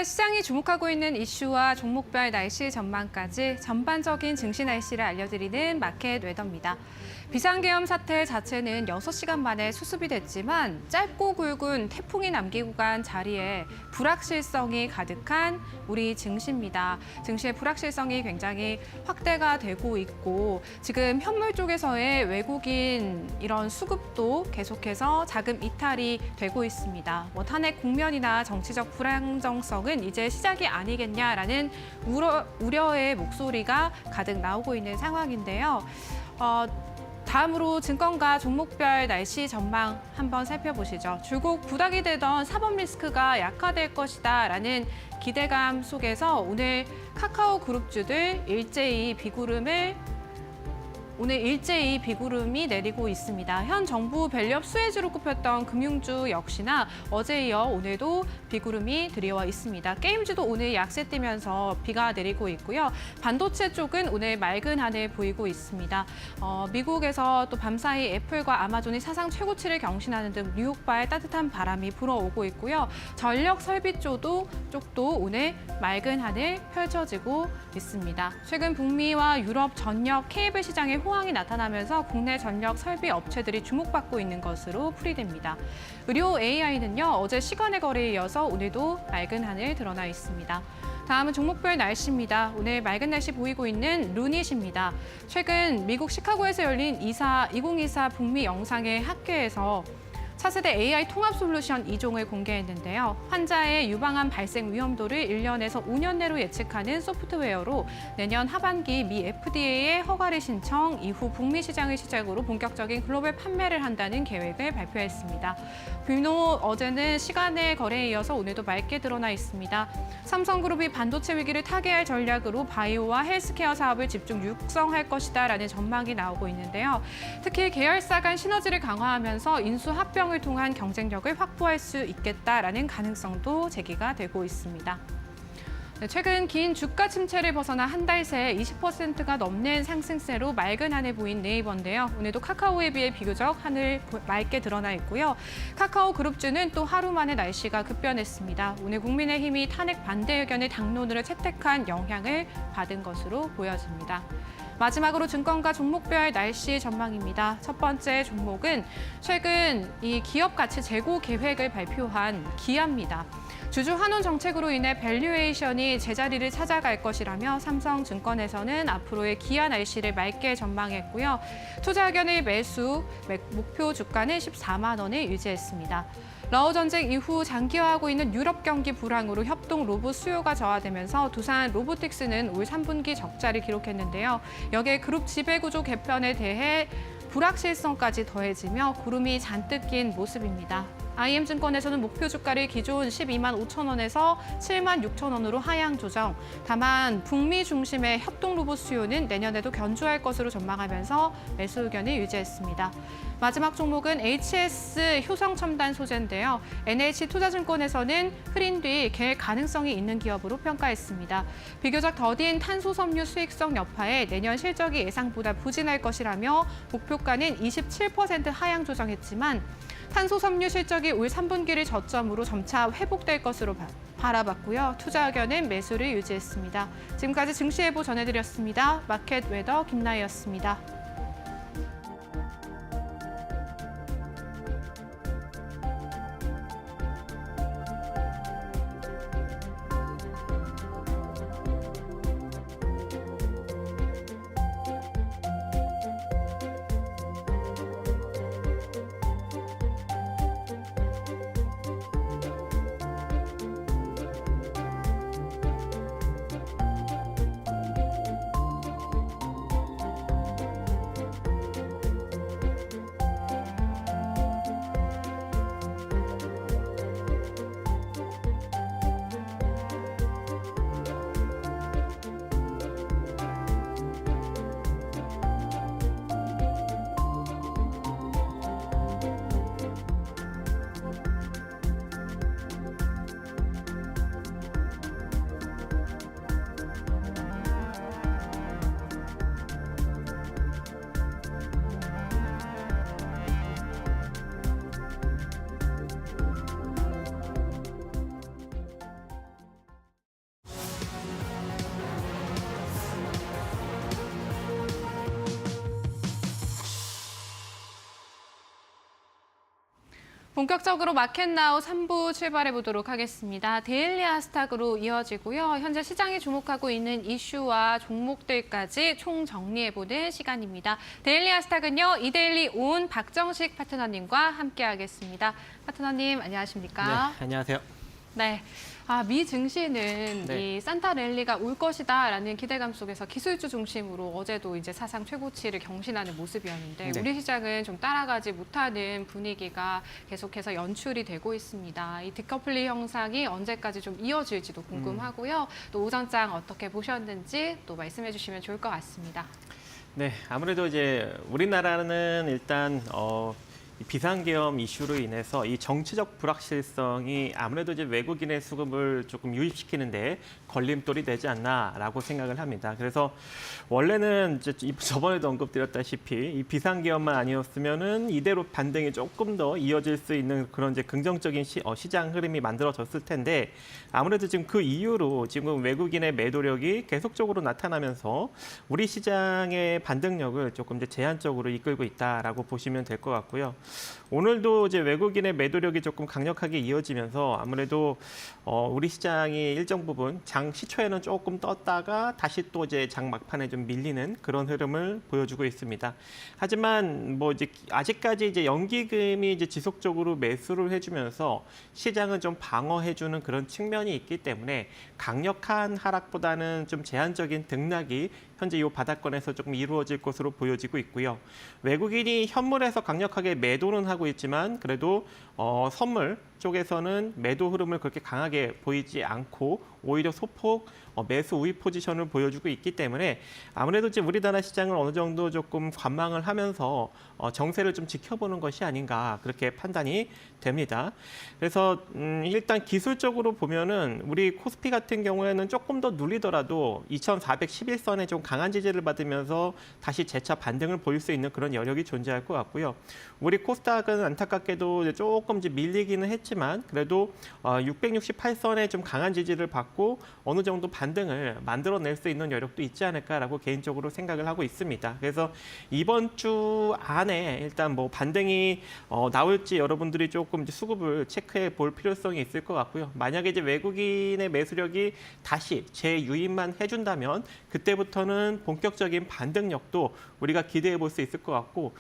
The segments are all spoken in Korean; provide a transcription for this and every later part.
시장이 주목하고 있는 이슈와 종목별 날씨 전망까지 전반적인 증시 날씨를 알려드리는 마켓 웨더입니다. 비상계엄 사태 자체는 6시간 만에 수습이 됐지만 짧고 굵은 태풍이 남기고 간 자리에 불확실성이 가득한 우리 증시입니다. 증시의 불확실성이 굉장히 확대가 되고 있고 지금 현물 쪽에서의 외국인 이런 수급도 계속해서 자금 이탈이 되고 있습니다. 탄핵 국면이나 정치적 불안정성은 이제 시작이 아니겠냐라는 우려의 목소리가 가득 나오고 있는 상황인데요. 다음으로 증권가 종목별 날씨 전망 한번 살펴보시죠. 줄곧 부각이 되던 사법 리스크가 약화될 것이다라는 기대감 속에서 오늘 카카오 그룹주들 일제히 비구름이 내리고 있습니다. 현 정부 밸류업 수혜주로 꼽혔던 금융주 역시나 어제 이어 오늘도 비구름이 들이와 있습니다. 게임주도 오늘 약세 뛰면서 비가 내리고 있고요. 반도체 쪽은 오늘 맑은 하늘 보이고 있습니다. 미국에서 또 밤사이 애플과 아마존이 사상 최고치를 경신하는 등 뉴욕발 따뜻한 바람이 불어오고 있고요. 전력 설비 쪽도 오늘 맑은 하늘 펼쳐지고 있습니다. 최근 북미와 유럽 전력 케이블 시장의 호황이 나타나면서 국내 전력 설비 업체들이 주목받고 있는 것으로 풀이됩니다. 의료 AI는요, 어제 시간의 거래에 이어서 오늘도 맑은 하늘 드러나 있습니다. 다음은 종목별 날씨입니다. 오늘 맑은 날씨 보이고 있는 루닛입니다. 최근 미국 시카고에서 열린 2024 북미 영상의 학회에서 차세대 AI 통합 솔루션 2종을 공개했는데요. 환자의 유방암 발생 위험도를 1년에서 5년 내로 예측하는 소프트웨어로 내년 하반기 미 FDA에 허가를 신청 이후 북미 시장을 시작으로 본격적인 글로벌 판매를 한다는 계획을 발표했습니다. 규모 어제는 시간의 거래에 이어서 오늘도 맑게 드러나 있습니다. 삼성그룹이 반도체 위기를 타개할 전략으로 바이오와 헬스케어 사업을 집중 육성할 것이다라는 전망이 나오고 있는데요. 특히 계열사 간 시너지를 강화하면서 인수 합병 을 통한 경쟁력을 확보할 수 있겠다라는 가능성도 제기가 되고 있습니다. 최근 긴 주가 침체를 벗어나 한 달 새 20%가 넘는 상승세로 맑은 하늘 보인 네이버인데요. 오늘도 카카오에 비해 비교적 하늘 맑게 드러나 있고요. 카카오 그룹주는 또 하루 만에 날씨가 급변했습니다. 오늘 국민의힘이 탄핵 반대 의견을 당론으로 채택한 영향을 받은 것으로 보여집니다. 마지막으로 증권가 종목별 날씨 전망입니다. 첫 번째 종목은 최근 이 기업 가치 재고 계획을 발표한 기아입니다. 주주 환원 정책으로 인해 밸류에이션이 제자리를 찾아갈 것이라며 삼성증권에서는 앞으로의 기아 날씨를 맑게 전망했고요. 투자 의견의 매수 목표 주가는 14만 원을 유지했습니다. 러우 전쟁 이후 장기화하고 있는 유럽 경기 불황으로 협동 로봇 수요가 저하되면서 두산 로보틱스는 올 3분기 적자를 기록했는데요. 여기에 그룹 지배구조 개편에 대해 불확실성까지 더해지며 구름이 잔뜩 낀 모습입니다. IM증권에서는 목표 주가를 기존 12만 5천 원에서 7만 6천 원으로 하향 조정. 다만 북미 중심의 협동 로봇 수요는 내년에도 견조할 것으로 전망하면서 매수 의견을 유지했습니다. 마지막 종목은 HS 효성첨단 소재인데요. NH투자증권에서는 흐린 뒤 계획 가능성이 있는 기업으로 평가했습니다. 비교적 더딘 탄소섬유 수익성 여파에 내년 실적이 예상보다 부진할 것이라며 목표가는 27% 하향 조정했지만 탄소섬유 실적이 올 3분기를 저점으로 점차 회복될 것으로 바라봤고요. 투자 의견은 매수를 유지했습니다. 지금까지 증시예보 전해드렸습니다. 마켓 웨더 김나희였습니다. 본격적으로 마켓나우 3부 출발해 보도록 하겠습니다. 데일리 하스탁으로 이어지고요. 현재 시장이 주목하고 있는 이슈와 종목들까지 총정리해보는 시간입니다. 데일리 하스탁은요. 이데일리 온 박정식 파트너님과 함께하겠습니다. 파트너님 안녕하십니까? 네, 안녕하세요. 네. 미 증시는 네. 이 산타 랠리가 올 것이다라는 기대감 속에서 기술주 중심으로 어제도 이제 사상 최고치를 경신하는 모습이었는데 네. 우리 시장은 좀 따라가지 못하는 분위기가 계속해서 연출이 되고 있습니다. 이 디커플리 형상이 언제까지 좀 이어질지도 궁금하고요. 또 오전장 어떻게 보셨는지 또 말씀해 주시면 좋을 것 같습니다. 네, 아무래도 이제 우리나라는 일단 이 비상계엄 이슈로 인해서 이 정치적 불확실성이 아무래도 이제 외국인의 수급을 조금 유입시키는데 걸림돌이 되지 않나라고 생각을 합니다. 그래서 원래는 이제 저번에도 언급드렸다시피 이 비상계엄만 아니었으면은 이대로 반등이 조금 더 이어질 수 있는 그런 이제 긍정적인 시장 흐름이 만들어졌을 텐데 아무래도 지금 그 이유로 지금 외국인의 매도력이 계속적으로 나타나면서 우리 시장의 반등력을 조금 이제 제한적으로 이끌고 있다라고 보시면 될 것 같고요. 오늘도 이제 외국인의 매도력이 조금 강력하게 이어지면서 아무래도 우리 시장이 일정 부분 장 시초에는 조금 떴다가 다시 또 이제 장 막판에 좀 밀리는 그런 흐름을 보여주고 있습니다. 하지만 뭐 이제 아직까지 이제 연기금이 이제 지속적으로 매수를 해주면서 시장은 좀 방어해주는 그런 측면이 있기 때문에 강력한 하락보다는 좀 제한적인 등락이 현재 이 바닥권에서 조금 이루어질 것으로 보여지고 있고요. 외국인이 현물에서 강력하게 매도는 하고 있지만 그래도 선물 쪽에서는 매도 흐름을 그렇게 강하게 보이지 않고 오히려 소폭 매수 우위 포지션을 보여주고 있기 때문에 아무래도 지금 우리나라 시장을 어느 정도 조금 관망을 하면서 정세를 좀 지켜보는 것이 아닌가 그렇게 판단이 됩니다. 그래서 일단 기술적으로 보면은 우리 코스피 같은 경우에는 조금 더 눌리더라도 2411선에 좀 강한 지지를 받으면서 다시 재차 반등을 보일 수 있는 그런 여력이 존재할 것 같고요. 우리 코스닥은 안타깝게도 조금 이제 밀리기는 했지만 그래도 668선에 좀 강한 지지를 받고 어느 정도 반등을 만들어낼 수 있는 여력도 있지 않을까라고 개인적으로 생각을 하고 있습니다. 그래서 이번 주 안에 일단 뭐 반등이 나올지 여러분들이 조금 이제 수급을 체크해 볼 필요성이 있을 것 같고요. 만약에 이제 외국인의 매수력이 다시 재유입만 해준다면 그때부터는 본격적인 반등력도 우리가 기대해 볼 수 있을 것 같고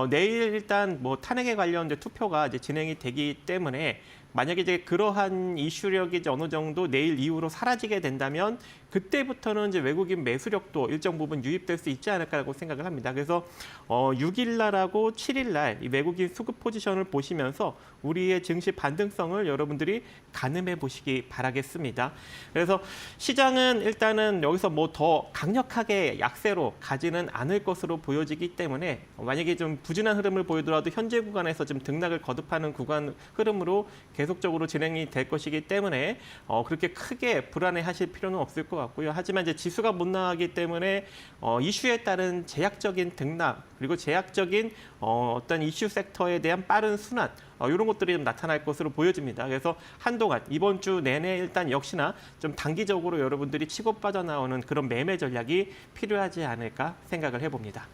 내일 일단 뭐 탄핵에 관련 투표가 이제 진행이 되기 때문에 만약에 이제 그러한 이슈력이 이제 어느 정도 내일 이후로 사라지게 된다면 그때부터는 이제 외국인 매수력도 일정 부분 유입될 수 있지 않을까라고 생각을 합니다. 그래서 6일 날하고 7일 날 이 외국인 수급 포지션을 보시면서 우리의 증시 반등성을 여러분들이 가늠해 보시기 바라겠습니다. 그래서 시장은 일단은 여기서 뭐 더 강력하게 약세로 가지는 않을 것으로 보여지기 때문에 만약에 좀 부진한 흐름을 보이더라도 현재 구간에서 좀 등락을 거듭하는 구간 흐름으로 계속적으로 진행이 될 것이기 때문에 그렇게 크게 불안해하실 필요는 없을 것 같고요. 하지만 이제 지수가 못 나가기 때문에 이슈에 따른 제약적인 등락 그리고 제약적인 어떤 이슈 섹터에 대한 빠른 순환 이런 것들이 좀 나타날 것으로 보여집니다. 그래서 한동안 이번 주 내내 일단 역시나 좀 단기적으로 여러분들이 치고 빠져나오는 그런 매매 전략이 필요하지 않을까 생각을 해봅니다.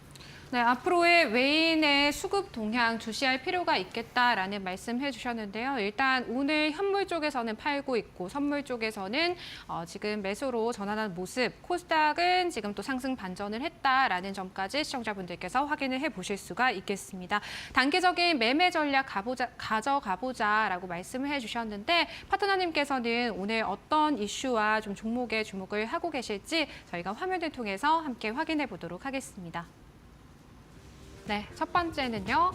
네, 앞으로의 외인의 수급 동향 주시할 필요가 있겠다라는 말씀해 주셨는데요. 일단 오늘 현물 쪽에서는 팔고 있고 선물 쪽에서는 지금 매수로 전환한 모습, 코스닥은 지금 또 상승 반전을 했다라는 점까지 시청자분들께서 확인을 해보실 수가 있겠습니다. 단기적인 매매 전략 가져가보자라고 말씀을 해주셨는데 파트너님께서는 오늘 어떤 이슈와 좀 종목에 주목을 하고 계실지 저희가 화면을 통해서 함께 확인해 보도록 하겠습니다. 네, 첫 번째는요.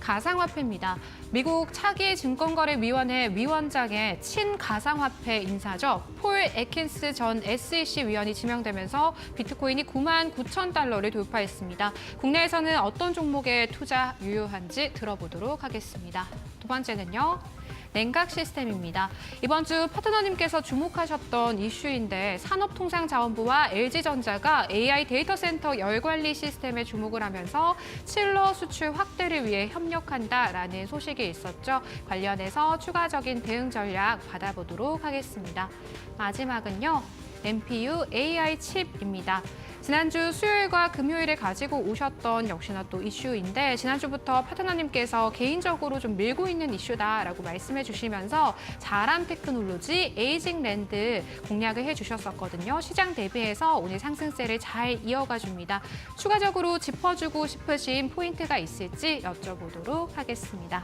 가상화폐입니다. 미국 차기증권거래위원회 위원장의 친가상화폐 인사죠. 폴 애킨스 전 SEC 위원이 지명되면서 비트코인이 99,000달러를 돌파했습니다. 국내에서는 어떤 종목에 투자 유효한지 들어보도록 하겠습니다. 두 번째는요. 냉각 시스템입니다. 이번 주 파트너님께서 주목하셨던 이슈인데 산업통상자원부와 LG전자가 AI 데이터 센터 열관리 시스템에 주목을 하면서 칠러 수출 확대를 위해 협력한다라는 소식이 있었죠. 관련해서 추가적인 대응 전략 받아보도록 하겠습니다. 마지막은요. NPU AI 칩입니다. 지난주 수요일과 금요일에 가지고 오셨던 역시나 또 이슈인데 지난주부터 파트너님께서 개인적으로 좀 밀고 있는 이슈다라고 말씀해 주시면서 자람 테크놀로지, 에이징 랜드 공략을 해주셨었거든요. 시장 대비해서 오늘 상승세를 잘 이어가 줍니다. 추가적으로 짚어주고 싶으신 포인트가 있을지 여쭤보도록 하겠습니다.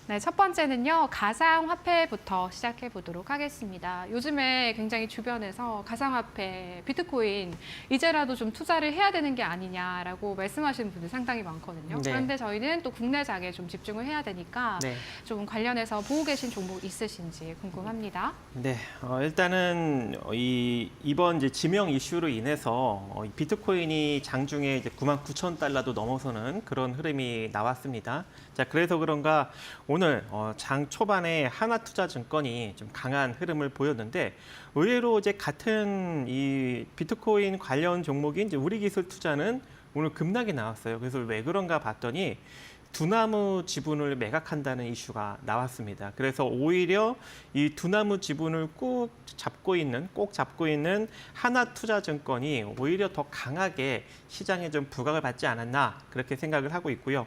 네, 첫 번째는요, 가상화폐부터 시작해 보도록 하겠습니다. 요즘에 굉장히 주변에서 가상화폐, 비트코인, 이제라도 좀 투자를 해야 되는 게 아니냐라고 말씀하시는 분들 상당히 많거든요. 네. 그런데 저희는 또 국내장에 좀 집중을 해야 되니까 네. 좀 관련해서 보고 계신 종목 있으신지 궁금합니다. 네, 일단은 이번 이제 지명 이슈로 인해서 이 비트코인이 장중에 이제 99,000달러도 넘어서는 그런 흐름이 나왔습니다. 자, 그래서 그런가 오늘 장 초반에 하나투자증권이 좀 강한 흐름을 보였는데 의외로 이제 같은 이 비트코인 관련 종목인 이제 우리기술투자는 오늘 급락이 나왔어요. 그래서 왜 그런가 봤더니 두나무 지분을 매각한다는 이슈가 나왔습니다. 그래서 오히려 이 두나무 지분을 꼭 잡고 있는 하나투자증권이 오히려 더 강하게 시장에 좀 부각을 받지 않았나 그렇게 생각을 하고 있고요.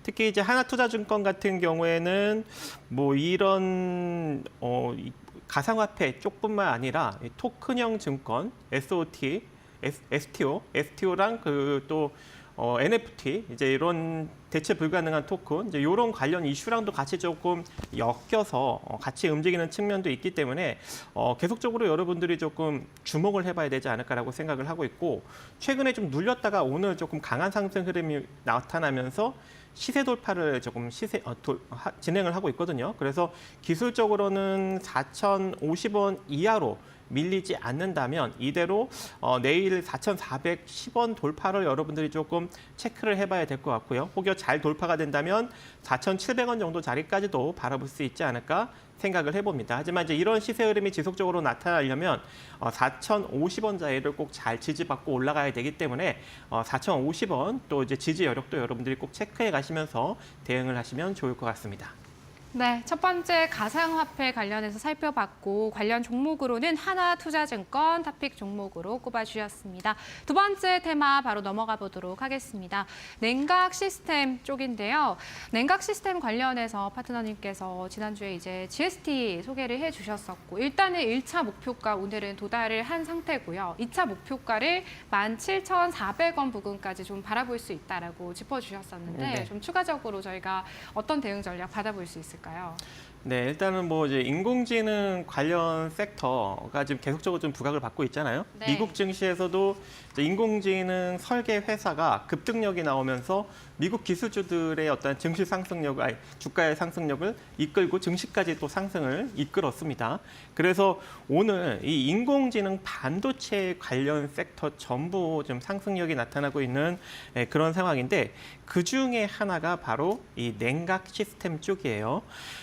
특히 이제 하나투자증권 같은 경우에는 뭐 이런 가상화폐 쪽뿐만 아니라 이 토큰형 증권, SOT, STO랑 또 NFT 이제 이런 대체 불가능한 토큰 이제 이런 관련 이슈랑도 같이 조금 엮여서 같이 움직이는 측면도 있기 때문에 계속적으로 여러분들이 조금 주목을 해봐야 되지 않을까라고 생각을 하고 있고 최근에 좀 눌렸다가 오늘 조금 강한 상승 흐름이 나타나면서 시세 돌파를 조금 진행을 하고 있거든요. 그래서 기술적으로는 4,050원 이하로 밀리지 않는다면 이대로 내일 4,410원 돌파를 여러분들이 조금 체크를 해봐야 될 것 같고요. 혹여 잘 돌파가 된다면 4,700원 정도 자리까지도 바라볼 수 있지 않을까 생각을 해봅니다. 하지만 이제 이런 시세 흐름이 지속적으로 나타나려면 4,050원 자리를 꼭 잘 지지받고 올라가야 되기 때문에 4,050원 또 이제 지지 여력도 여러분들이 꼭 체크해 가시면서 대응을 하시면 좋을 것 같습니다. 네, 첫 번째 가상화폐 관련해서 살펴봤고 관련 종목으로는 하나투자증권 토픽 종목으로 꼽아주셨습니다. 두 번째 테마 바로 넘어가 보도록 하겠습니다. 냉각 시스템 쪽인데요. 냉각 시스템 관련해서 파트너님께서 지난주에 이제 GST 소개를 해주셨었고 일단은 1차 목표가 오늘은 도달을 한 상태고요. 2차 목표가를 17,400원 부근까지 좀 바라볼 수 있다라고 짚어주셨었는데 네. 좀 추가적으로 저희가 어떤 대응 전략 받아볼 수 있을까요? 네, 일단은 뭐 이제 인공지능 관련 섹터가 지금 계속적으로 좀 부각을 받고 있잖아요. 네. 미국 증시에서도 이제 인공지능 설계 회사가 급등력이 나오면서 미국 기술주들의 어떤 증시 상승력, 주가의 상승력을 이끌고 증시까지 또 상승을 이끌었습니다. 그래서 오늘 이 인공지능 반도체 관련 섹터 전부 좀 상승력이 나타나고 있는 그런 상황인데 그 중에 하나가 바로 이 냉각 시스템 쪽이에요.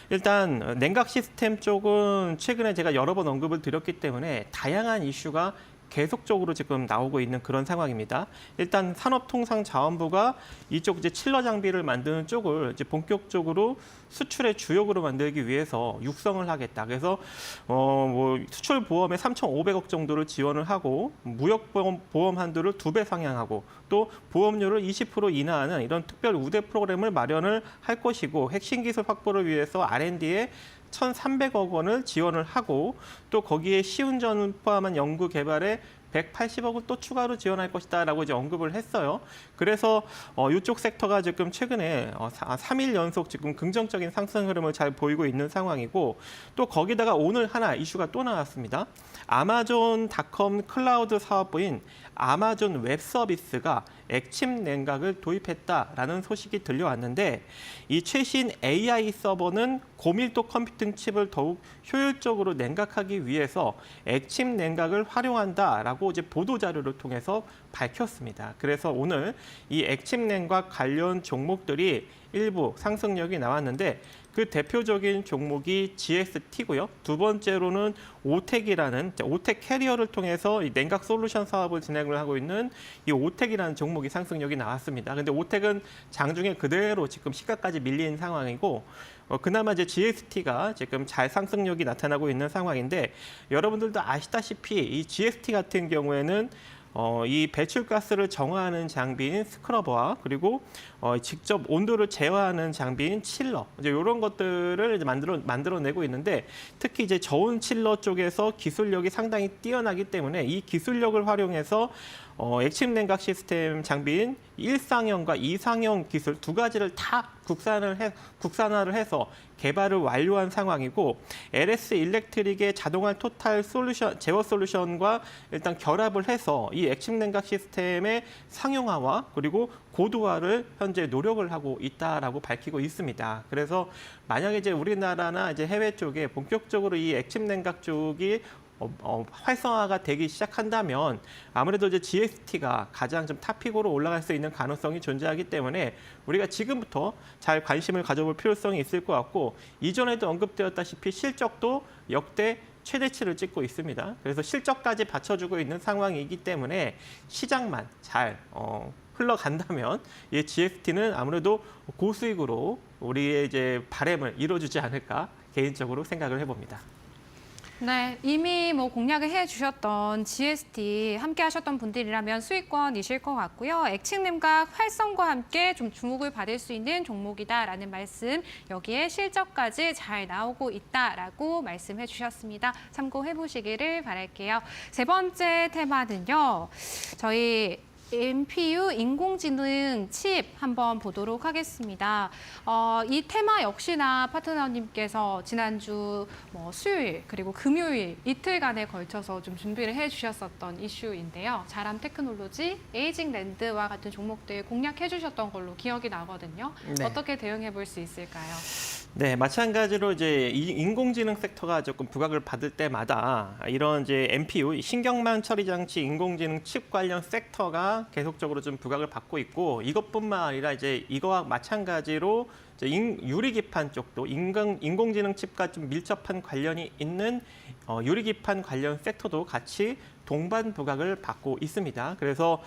일단 냉각 시스템 쪽은 최근에 제가 여러 번 언급을 드렸기 때문에 다양한 이슈가 계속적으로 지금 나오고 있는 그런 상황입니다. 일단 산업통상자원부가 이쪽 이제 칠러 장비를 만드는 쪽을 이제 본격적으로 수출의 주역으로 만들기 위해서 육성을 하겠다. 그래서 뭐 수출 보험에 3,500억 정도를 지원을 하고 무역 보험 한도를 2배 상향하고 또 보험료를 20% 인하하는 이런 특별 우대 프로그램을 마련을 할 것이고 핵심 기술 확보를 위해서 R&D에 1,300억 원을 지원을 하고 또 거기에 시운전을 포함한 연구 개발에 180억을 또 추가로 지원할 것이다라고 이제 언급을 했어요. 그래서 이쪽 섹터가 지금 최근에 3일 연속 지금 긍정적인 상승 흐름을 잘 보이고 있는 상황이고 또 거기다가 오늘 하나 이슈가 또 나왔습니다. 아마존닷컴 클라우드 사업부인 아마존 웹 서비스가 액침 냉각을 도입했다라는 소식이 들려왔는데 이 최신 AI 서버는 고밀도 컴퓨팅 칩을 더욱 효율적으로 냉각하기 위해서 액침 냉각을 활용한다라고 이제 보도 자료를 통해서 밝혔습니다. 그래서 오늘 이 액침 냉각 관련 종목들이 일부 상승력이 나왔는데 그 대표적인 종목이 GST고요. 두 번째로는 오텍이라는 오텍 캐리어를 통해서 이 냉각 솔루션 사업을 진행을 하고 있는 이 오텍이라는 종목이 상승력이 나왔습니다. 근데 오텍은 장중에 그대로 지금 시가까지 밀린 상황이고 그나마 이제 GST가 지금 잘 상승력이 나타나고 있는 상황인데 여러분들도 아시다시피 이 GST 같은 경우에는 이 배출가스를 정화하는 장비인 스크러버와 그리고 직접 온도를 제어하는 장비인 칠러 이제 이런 것들을 이제 만들어내고 있는데 특히 이제 저온 칠러 쪽에서 기술력이 상당히 뛰어나기 때문에 이 기술력을 활용해서 액침 냉각 시스템 장비인 1상형과 2상형 기술 두 가지를 다 국산화를 해서 개발을 완료한 상황이고 LS 일렉트릭의 자동화 토탈 솔루션 제어 솔루션과 일단 결합을 해서 이 액침 냉각 시스템의 상용화와 그리고 고도화를 현재 노력을 하고 있다라고 밝히고 있습니다. 그래서 만약에 이제 우리나라나 이제 해외 쪽에 본격적으로 이 액침 냉각 쪽이 활성화가 되기 시작한다면 아무래도 이제 GST가 가장 좀 탑픽으로 올라갈 수 있는 가능성이 존재하기 때문에 우리가 지금부터 잘 관심을 가져볼 필요성이 있을 것 같고 이전에도 언급되었다시피 실적도 역대 최대치를 찍고 있습니다. 그래서 실적까지 받쳐주고 있는 상황이기 때문에 시장만 잘 흘러간다면 이 GST는 아무래도 고수익으로 우리의 이제 바람을 이뤄주지 않을까 개인적으로 생각을 해봅니다. 네, 이미 뭐 공략을 해주셨던 GST 함께 하셨던 분들이라면 수익권이실 것 같고요. 액침 냉각 활성과 함께 좀 주목을 받을 수 있는 종목이다라는 말씀, 여기에 실적까지 잘 나오고 있다라고 말씀해 주셨습니다. 참고해 보시기를 바랄게요. 세 번째 테마는요. 저희 NPU 인공지능 칩 한번 보도록 하겠습니다. 이 테마 역시나 파트너님께서 지난주 수요일 그리고 금요일 이틀간에 걸쳐서 좀 준비를 해주셨었던 이슈인데요. 자람 테크놀로지, 에이징 랜드와 같은 종목들 공략해 주셨던 걸로 기억이 나거든요. 네. 어떻게 대응해 볼 수 있을까요? 네, 마찬가지로 이제 이 인공지능 섹터가 조금 부각을 받을 때마다 이런 이제 NPU, 신경망 처리 장치 인공지능 칩 관련 섹터가 계속적으로 좀 부각을 받고 있고 이것뿐만 아니라 이제 이거와 마찬가지로 이제 유리기판 쪽도 인공지능 칩과 좀 밀접한 관련이 있는 유리기판 관련 섹터도 같이 동반 부각을 받고 있습니다. 그래서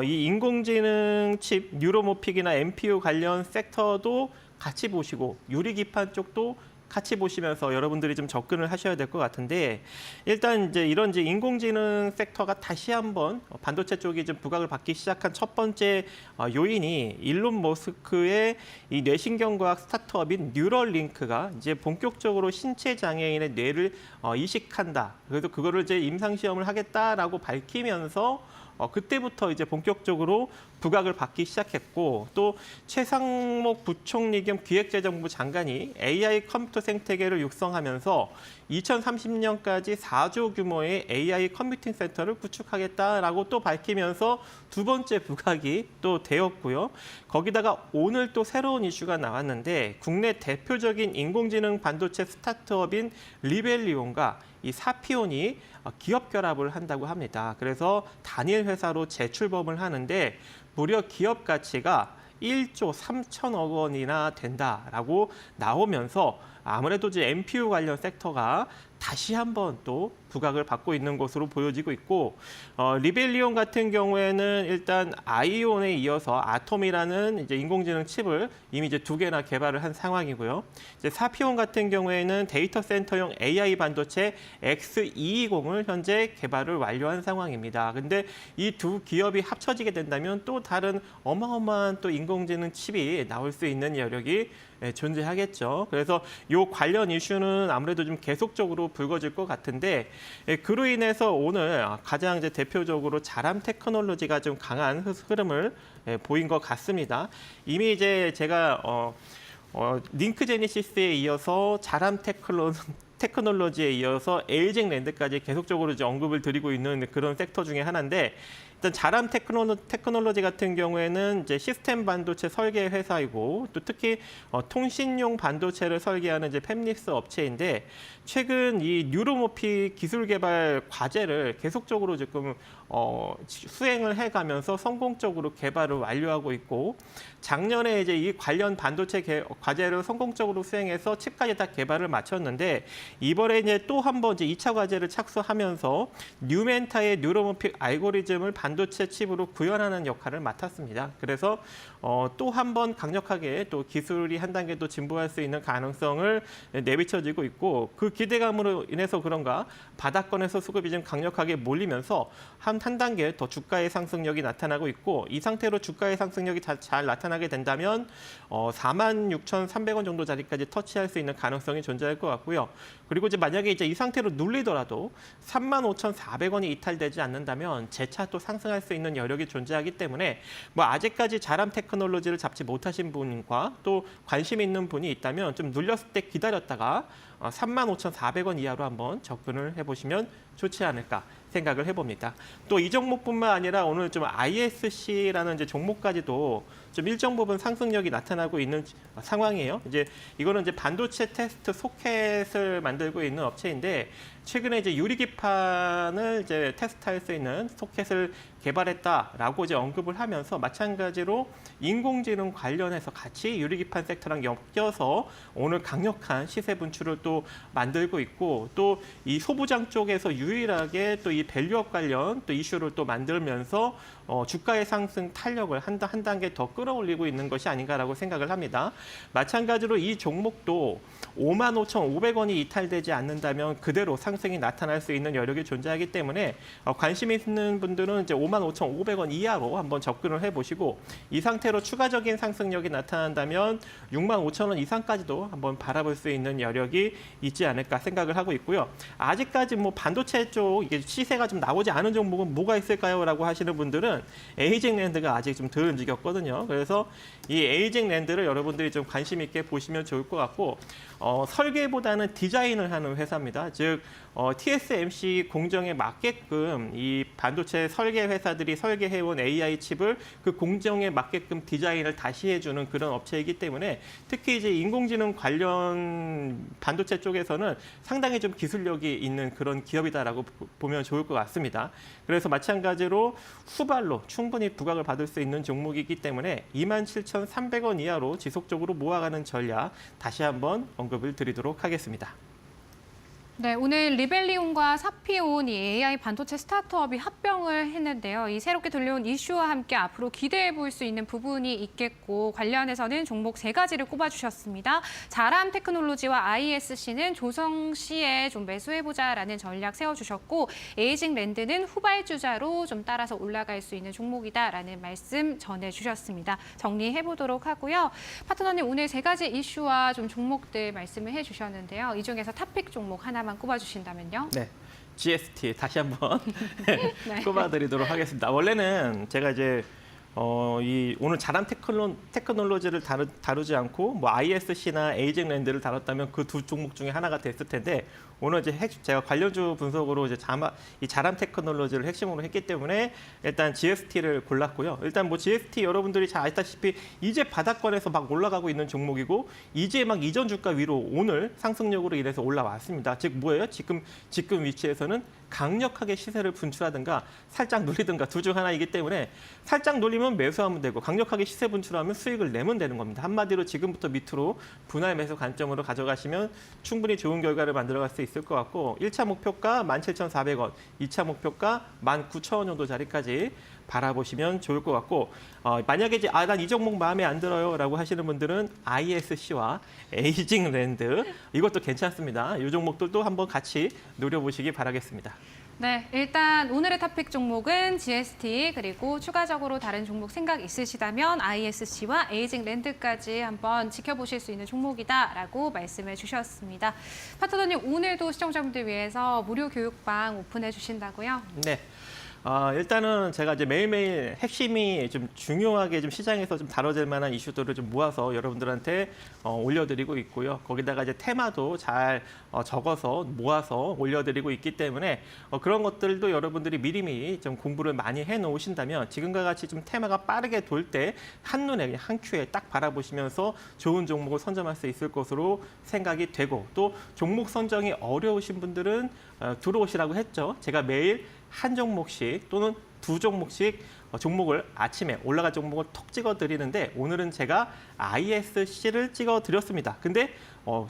이 인공지능 칩, 뉴로모픽이나 NPU 관련 섹터도 같이 보시고 유리기판 쪽도 같이 보시면서 여러분들이 좀 접근을 하셔야 될 것 같은데 일단 이제 이런 이제 인공지능 섹터가 다시 한번 반도체 쪽이 좀 부각을 받기 시작한 첫 번째 요인이 일론 머스크의 이 뇌신경과학 스타트업인 뉴럴링크가 이제 본격적으로 신체 장애인의 뇌를 이식한다. 그래서 그거를 이제 임상 시험을 하겠다라고 밝히면서 그때부터 이제 본격적으로 부각을 받기 시작했고 또 최상목 부총리 겸 기획재정부 장관이 AI 컴퓨터 생태계를 육성하면서 2030년까지 4조 규모의 AI 컴퓨팅 센터를 구축하겠다라고 또 밝히면서 두 번째 부각이 또 되었고요. 거기다가 오늘 또 새로운 이슈가 나왔는데 국내 대표적인 인공지능 반도체 스타트업인 리벨리온과 이 사피온이 기업 결합을 한다고 합니다. 그래서 단일 회사로 재출범을 하는데 무려 기업 가치가 1조 3천억 원이나 된다라고 나오면서 아무래도 이제 NPU 관련 섹터가 다시 한번 또 부각을 받고 있는 것으로 보여지고 있고 리벨리온 같은 경우에는 일단 아이온에 이어서 아톰이라는 이제 인공지능 칩을 이미 이제 2개나 개발을 한 상황이고요. 이제 사피온 같은 경우에는 데이터 센터용 AI 반도체 X220을 현재 개발을 완료한 상황입니다. 근데 이 두 기업이 합쳐지게 된다면 또 다른 어마어마한 또 인공지능 칩이 나올 수 있는 여력이 존재하겠죠. 그래서 이 관련 이슈는 아무래도 좀 계속적으로 불거질 것 같은데 그로 인해서 오늘 가장 이제 대표적으로 자람 테크놀로지가 좀 강한 흐름을 보인 것 같습니다. 이미 이제 제가 링크 제니시스에 이어서 자람 테크놀로지에 이어서 에이징 랜드까지 계속적으로 이제 언급을 드리고 있는 그런 섹터 중에 하나인데 일단 자람 테크놀로지 같은 경우에는 이제 시스템 반도체 설계 회사이고 또 특히 통신용 반도체를 설계하는 이제 팹리스 업체인데 최근 이 뉴로모피 기술 개발 과제를 계속적으로 지금 수행을 해가면서 성공적으로 개발을 완료하고 있고 작년에 이제 이 관련 반도체 과제를 성공적으로 수행해서 칩까지 다 개발을 마쳤는데 이번에 이제 또 한 번 이제 2차 과제를 착수하면서 뉴멘타의 뉴로모픽 알고리즘을 반도체 칩으로 구현하는 역할을 맡았습니다. 그래서 또 한 번 강력하게 또 기술이 한 단계 또 진보할 수 있는 가능성을 내비쳐지고 있고 그 기대감으로 인해서 그런가 바닥권에서 수급이 좀 강력하게 몰리면서 한 단계 더 주가의 상승력이 나타나고 있고 이 상태로 주가의 상승력이 잘 나타나게 된다면 46,300원 정도 자리까지 터치할 수 있는 가능성이 존재할 것 같고요. 그리고 이제 만약에 이제 이 상태로 눌리더라도 35,400원이 이탈되지 않는다면 재차 또 상승할 수 있는 여력이 존재하기 때문에 뭐 아직까지 자람 테크놀로지를 잡지 못하신 분과 또 관심 있는 분이 있다면 좀 눌렸을 때 기다렸다가 35,400원 이하로 한번 접근을 해보시면 좋지 않을까 생각을 해봅니다. 또 이 종목뿐만 아니라 오늘 좀 ISC라는 이제 종목까지도 좀 일정 부분 상승력이 나타나고 있는 상황이에요. 이제 이거는 이제 반도체 테스트 소켓을 만들고 있는 업체인데 최근에 이제 유리기판을 이제 테스트할 수 있는 소켓을 개발했다라고 이제 언급을 하면서 마찬가지로 인공지능 관련해서 같이 유리기판 섹터랑 엮여서 오늘 강력한 시세 분출을 또 만들고 있고 또 이 소부장 쪽에서 유일하게 또 이 밸류업 관련 또 이슈를 또 만들면서 주가의 상승 탄력을 한 단계 더 끌어올리고 있는 것이 아닌가라고 생각을 합니다. 마찬가지로 이 종목도 55,500원이 이탈되지 않는다면 그대로 상승이 나타날 수 있는 여력이 존재하기 때문에 관심 있는 분들은 이제 55,500원 이하로 한번 접근을 해보시고 이 상태로 추가적인 상승력이 나타난다면 65,000원 이상까지도 한번 바라볼 수 있는 여력이 있지 않을까 생각을 하고 있고요. 아직까지 뭐 반도체 쪽 이게 시세가 좀 나오지 않은 종목은 뭐가 있을까요?라고 하시는 분들은 에이징랜드가 아직 좀 덜 움직였거든요. 그래서 이 에이징랜드를 여러분들이 좀 관심 있게 보시면 좋을 것 같고 설계보다는 디자인을 하는 회사입니다. 즉 TSMC 공정에 맞게끔 이 반도체 설계 회사들이 설계해온 AI 칩을 그 공정에 맞게끔 디자인을 다시 해주는 그런 업체이기 때문에 특히 이제 인공지능 관련 반도체 쪽에서는 상당히 좀 기술력이 있는 그런 기업이다라고 보면 좋을 것 같습니다. 그래서 마찬가지로 후발로 충분히 부각을 받을 수 있는 종목이기 때문에 27,300원 이하로 지속적으로 모아가는 전략 다시 한번 언급을 드리도록 하겠습니다. 네, 오늘 리벨리온과 사피온 이 AI 반도체 스타트업이 합병을 했는데요. 이 새롭게 들려온 이슈와 함께 앞으로 기대해 볼 수 있는 부분이 있겠고 관련해서는 종목 3가지를 꼽아주셨습니다. 자람 테크놀로지와 ISC는 조성시에 좀 매수해보자라는 전략 세워주셨고 에이징 랜드는 후발주자로 좀 따라서 올라갈 수 있는 종목이다라는 말씀 전해주셨습니다. 정리해보도록 하고요. 파트너님 오늘 3가지 이슈와 좀 종목들 말씀을 해주셨는데요. 이 중에서 탑픽 종목 하나만 꼽아주신다면요? 네, GST 다시 한번 네. 꼽아드리도록 하겠습니다. 원래는 제가 이제 오늘 자람 테크놀로지를 다루지 않고 뭐 ISC나 에이징랜드를 다뤘다면 그 두 종목 중에 하나가 됐을 텐데 오늘 이제 제가 관련주 분석으로 이제 이 자람 테크놀로지를 핵심으로 했기 때문에 일단 GST를 골랐고요. 일단 뭐 GST 여러분들이 잘 아시다시피 이제 바닥권에서 막 올라가고 있는 종목이고 이제 막 이전 주가 위로 오늘 상승력으로 인해서 올라왔습니다. 즉 뭐예요? 지금 위치에서는 강력하게 시세를 분출하든가 살짝 눌리든가 둘 중 하나이기 때문에 살짝 눌리면 매수하면 되고 강력하게 시세 분출하면 수익을 내면 되는 겁니다. 한마디로 지금부터 밑으로 분할 매수 관점으로 가져가시면 충분히 좋은 결과를 만들어갈 수 있을 것 같고 1차 목표가 17,400원, 2차 목표가 19,000원 정도 자리까지 바라보시면 좋을 것 같고 만약에 이제 난 이 종목 마음에 안 들어요라고 하시는 분들은 ISC와 에이징랜드 이것도 괜찮습니다. 이 종목들도 한번 같이 노려보시기 바라겠습니다. 네, 일단 오늘의 탑픽 종목은 GST 그리고 추가적으로 다른 종목 생각 있으시다면 ISC와 에이징랜드까지 한번 지켜보실 수 있는 종목이다라고 말씀해 주셨습니다. 파트너님 오늘도 시청자분들 위해서 무료 교육방 오픈해 주신다고요? 네. 일단은 제가 이제 매일매일 핵심이 좀 중요하게 좀 시장에서 좀 다뤄질 만한 이슈들을 좀 모아서 여러분들한테 올려드리고 있고요. 거기다가 이제 테마도 잘 적어서 모아서 올려드리고 있기 때문에 그런 것들도 여러분들이 미리미리 좀 공부를 많이 해놓으신다면 지금과 같이 좀 테마가 빠르게 돌 때 한눈에 그냥 한 큐에 딱 바라보시면서 좋은 종목을 선점할 수 있을 것으로 생각이 되고 또 종목 선정이 어려우신 분들은 들어오시라고 했죠. 제가 매일 한 종목씩 또는 두 종목씩 종목을 아침에 올라갈 종목을 톡 찍어 드리는데 오늘은 제가 ISC를 찍어 드렸습니다. 근데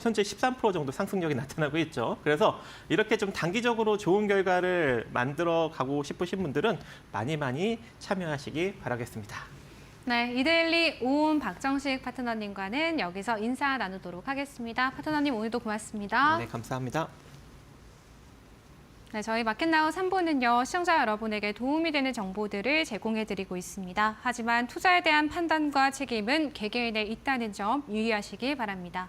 현재 13% 정도 상승력이 나타나고 있죠. 그래서 이렇게 좀 단기적으로 좋은 결과를 만들어 가고 싶으신 분들은 많이 참여하시기 바라겠습니다. 네, 이데일리 오은 박정식 파트너님과는 여기서 인사 나누도록 하겠습니다. 파트너님 오늘도 고맙습니다. 네, 감사합니다. 네, 저희 마켓나우 3부는요, 시청자 여러분에게 도움이 되는 정보들을 제공해드리고 있습니다. 하지만 투자에 대한 판단과 책임은 개개인에 있다는 점 유의하시기 바랍니다.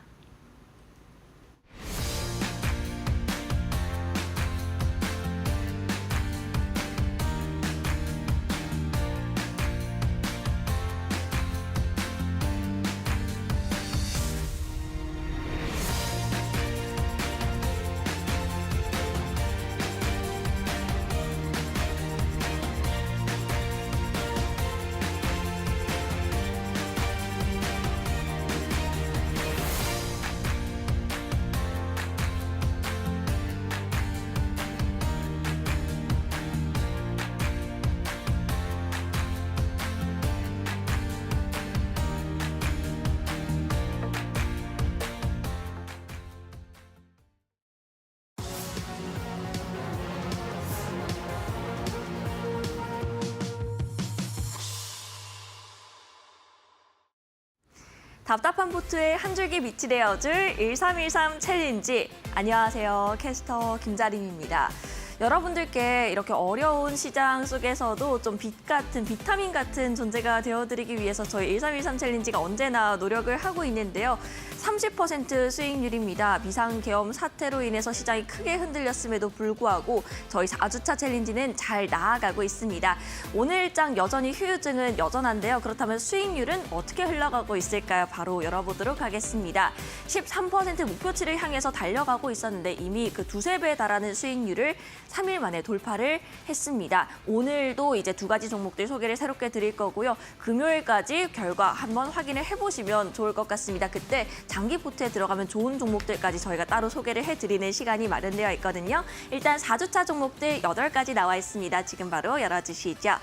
답답한 보트에 한 줄기 빛이 되어줄 1313 챌린지. 안녕하세요. 캐스터 김자림입니다. 여러분들께 이렇게 어려운 시장 속에서도 좀 빛 같은, 비타민 같은 존재가 되어드리기 위해서 저희 1313 챌린지가 언제나 노력을 하고 있는데요. 30% 수익률입니다. 비상계엄 사태로 인해서 시장이 크게 흔들렸음에도 불구하고 저희 4주차 챌린지는 잘 나아가고 있습니다. 오늘 장 여전히 휴유증은 여전한데요. 그렇다면 수익률은 어떻게 흘러가고 있을까요? 바로 열어보도록 하겠습니다. 13% 목표치를 향해서 달려가고 있었는데 이미 그 두세 배에 달하는 수익률을 3일 만에 돌파를 했습니다. 오늘도 이제 두 가지 종목들 소개를 새롭게 드릴 거고요. 금요일까지 결과 한번 확인을 해보시면 좋을 것 같습니다. 그때 장기 포트에 들어가면 좋은 종목들까지 저희가 따로 소개를 해드리는 시간이 마련되어 있거든요. 일단 4주차 종목들 8가지 나와 있습니다. 지금 바로 열어주시죠.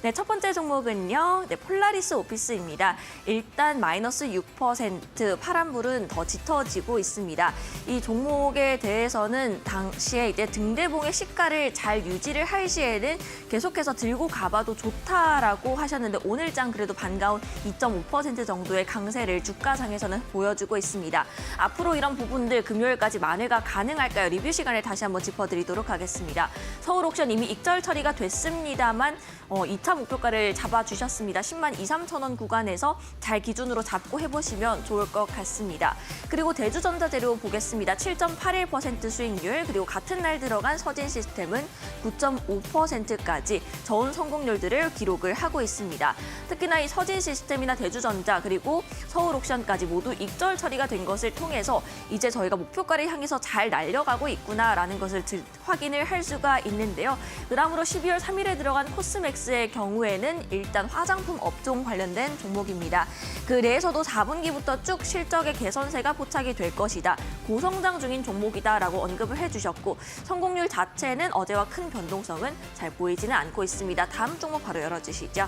네, 첫 번째 종목은요. 네, 폴라리스 오피스입니다. 일단 마이너스 6% 파란불은 더 짙어지고 있습니다. 이 종목에 대해서는 당시에 이제 등대봉의 시가를 잘 유지를 할 시에는 계속해서 들고 가봐도 좋다라고 하셨는데 오늘 장 그래도 반가운 2.5% 정도의 강세를 주가상에서는 보여주고 있습니다. 앞으로 이런 부분들 금요일까지 만회가 가능할까요? 리뷰 시간을 다시 한번 짚어드리도록 하겠습니다. 서울 옥션 이미 익절 처리가 됐습니다만 2차 목표가를 잡아주셨습니다. 10만 2, 3천 원 구간에서 잘 기준으로 잡고 해보시면 좋을 것 같습니다. 그리고 대주전자재료 보겠습니다. 7.81% 수익률, 그리고 같은 날 들어간 서진 시스템은 9.5%까지 좋은 성공률들을 기록을 하고 있습니다. 특히나 이 서진 시스템이나 대주전자 그리고 서울 옥션까지 모두 익절 처리가 된 것을 통해서 이제 저희가 목표가를 향해서 잘 날려가고 있구나라는 것을 확인을 할 수가 있는데요. 그다음으로 12월 3일에 들어간 코스맥스의 경우에는 일단 화장품 업종 관련된 종목입니다. 그래서도 4분기부터 쭉 실적의 개선세가 포착이 될 것이다. 고성장 중인 종목이다라고 언급을 해주셨고 성공률 자체는 어제와 큰 변동성은 잘 보이지는 않고 있습니다. 다음 종목 바로 열어주시죠.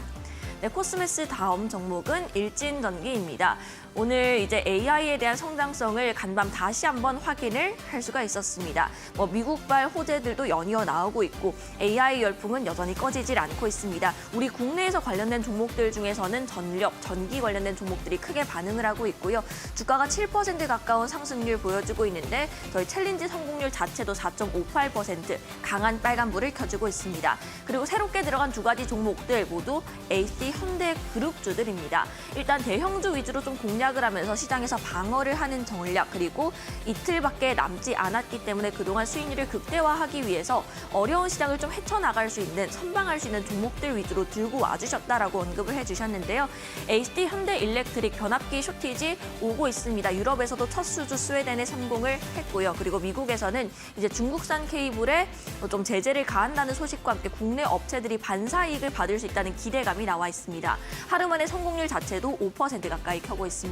네, 코스메스 다음 종목은 일진전기입니다. 오늘 이제 AI에 대한 성장성을 간밤 다시 한번 확인을 할 수가 있었습니다. 미국발 호재들도 연이어 나오고 있고 AI 열풍은 여전히 꺼지질 않고 있습니다. 우리 국내에서 관련된 종목들 중에서는 전력, 전기 관련된 종목들이 크게 반응을 하고 있고요. 주가가 7% 가까운 상승률 보여주고 있는데 저희 챌린지 성공률 자체도 4.58% 강한 빨간불을 켜주고 있습니다. 그리고 새롭게 들어간 두 가지 종목들 모두 HD 현대 그룹주들입니다. 일단 대형주 위주로 좀 공략 공략을 하면서 시장에서 방어를 하는 전략, 그리고 이틀밖에 남지 않았기 때문에 그동안 수익률을 극대화하기 위해서 어려운 시장을 좀 헤쳐나갈 수 있는, 선방할 수 있는 종목들 위주로 들고 와주셨다라고 언급을 해주셨는데요. HD 현대일렉트릭 변압기 쇼티지 오고 있습니다. 유럽에서도 첫 수주 스웨덴에 성공을 했고요. 그리고 미국에서는 이제 중국산 케이블에 좀 제재를 가한다는 소식과 함께 국내 업체들이 반사이익을 받을 수 있다는 기대감이 나와 있습니다. 하루 만에 성공률 자체도 5% 가까이 켜고 있습니다.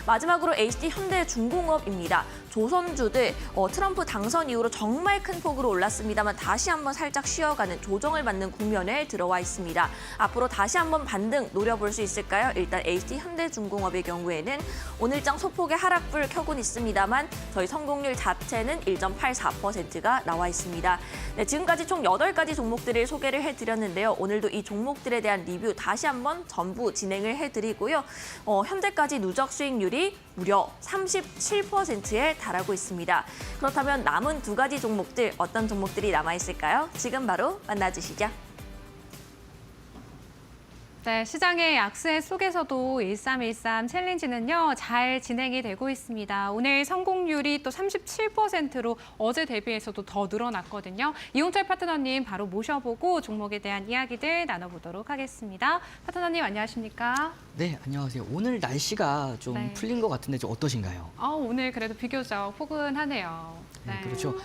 마지막으로 HD 현대중공업입니다. 조선주들 트럼프 당선 이후로 정말 큰 폭으로 올랐습니다만 다시 한번 살짝 쉬어가는, 조정을 받는 국면에 들어와 있습니다. 앞으로 다시 한번 반등 노려볼 수 있을까요? 일단 HD 현대중공업의 경우에는 오늘장 소폭의 하락불 켜곤 있습니다만 저희 성공률 자체는 1.84%가 나와 있습니다. 네, 지금까지 총 8가지 종목들을 소개를 해드렸는데요. 오늘도 이 종목들에 대한 리뷰 다시 한번 전부 진행을 해드리고요. 현재까지 누적 수익률이 무려 37%에 달하고 있습니다. 그렇다면 남은 2가지 종목들, 어떤 종목들이 남아있을까요? 지금 바로 만나주시죠. 네, 시장의 약세 속에서도 1313 챌린지는요, 잘 진행이 되고 있습니다. 오늘 성공률이 또 37%로 어제 대비해서도 더 늘어났거든요. 이용철 파트너님 바로 모셔보고 종목에 대한 이야기들 나눠보도록 하겠습니다. 파트너님 안녕하십니까? 네, 안녕하세요. 오늘 날씨가 좀 네. 풀린 것 같은데 좀 어떠신가요? 오늘 그래도 비교적 포근하네요. 네, 그렇죠.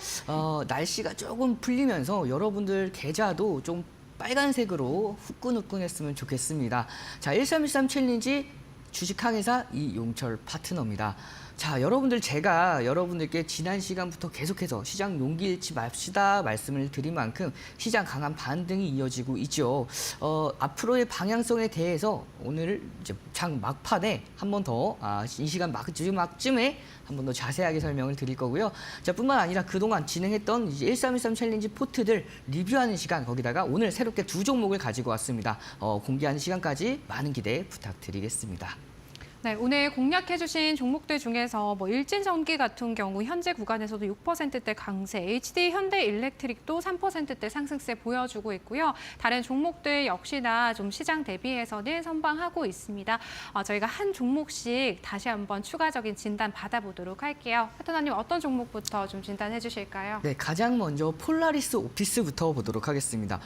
날씨가 조금 풀리면서 여러분들 계좌도 좀 빨간색으로 후끈후끈했으면 좋겠습니다. 자, 1313 챌린지 주식항해사 이용철 파트너입니다. 자, 여러분들, 제가 여러분들께 지난 시간부터 계속해서 시장 용기 잃지 맙시다 말씀을 드린 만큼 시장 강한 반등이 이어지고 있죠. 앞으로의 방향성에 대해서 오늘 이제 장 막판에 한 번 더 이 시간 마지막쯤에 한 번 더 자세하게 설명을 드릴 거고요. 자, 뿐만 아니라 그동안 진행했던 이제 1313 챌린지 포트들 리뷰하는 시간, 거기다가 오늘 새롭게 2종목을 가지고 왔습니다. 공개하는 시간까지 많은 기대 부탁드리겠습니다. 네, 오늘 공략해주신 종목들 중에서 일진전기 같은 경우 현재 구간에서도 6%대 강세, HD 현대일렉트릭도 3%대 상승세 보여주고 있고요. 다른 종목들 역시나 좀 시장 대비해서는 선방하고 있습니다. 저희가 한 종목씩 다시 한번 추가적인 진단 받아보도록 할게요. 파트너님 어떤 종목부터 좀 진단해 주실까요? 네, 가장 먼저 폴라리스 오피스부터 보도록 하겠습니다.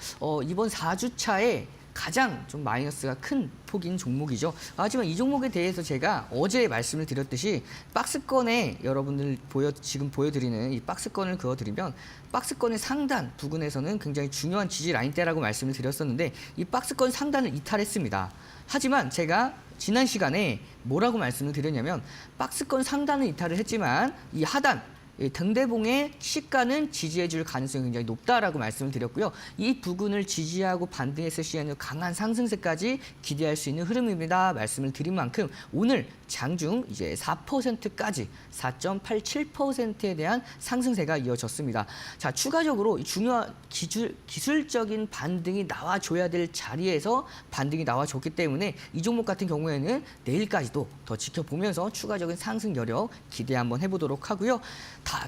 이번 4주차에 가장 좀 마이너스가 큰 폭인 종목이죠. 하지만 이 종목에 대해서 제가 어제 말씀을 드렸듯이 박스권에 여러분들 지금 보여드리는 이 박스권을 그어드리면 박스권의 상단 부근에서는 굉장히 중요한 지지 라인대라고 말씀을 드렸었는데 이 박스권 상단을 이탈했습니다. 하지만 제가 지난 시간에 뭐라고 말씀을 드렸냐면 박스권 상단은 이탈을 했지만 이 하단, 등대봉의 시가는 지지해줄 가능성이 굉장히 높다라고 말씀을 드렸고요. 이 부근을 지지하고 반등했을 시에는 강한 상승세까지 기대할 수 있는 흐름입니다. 말씀을 드린 만큼 오늘 장중 이제 4%까지 4.87%에 대한 상승세가 이어졌습니다. 자, 추가적으로 중요한 기술적인 반등이 나와줘야 될 자리에서 반등이 나와줬기 때문에 이 종목 같은 경우에는 내일까지도 더 지켜보면서 추가적인 상승 여력 기대 한번 해보도록 하고요.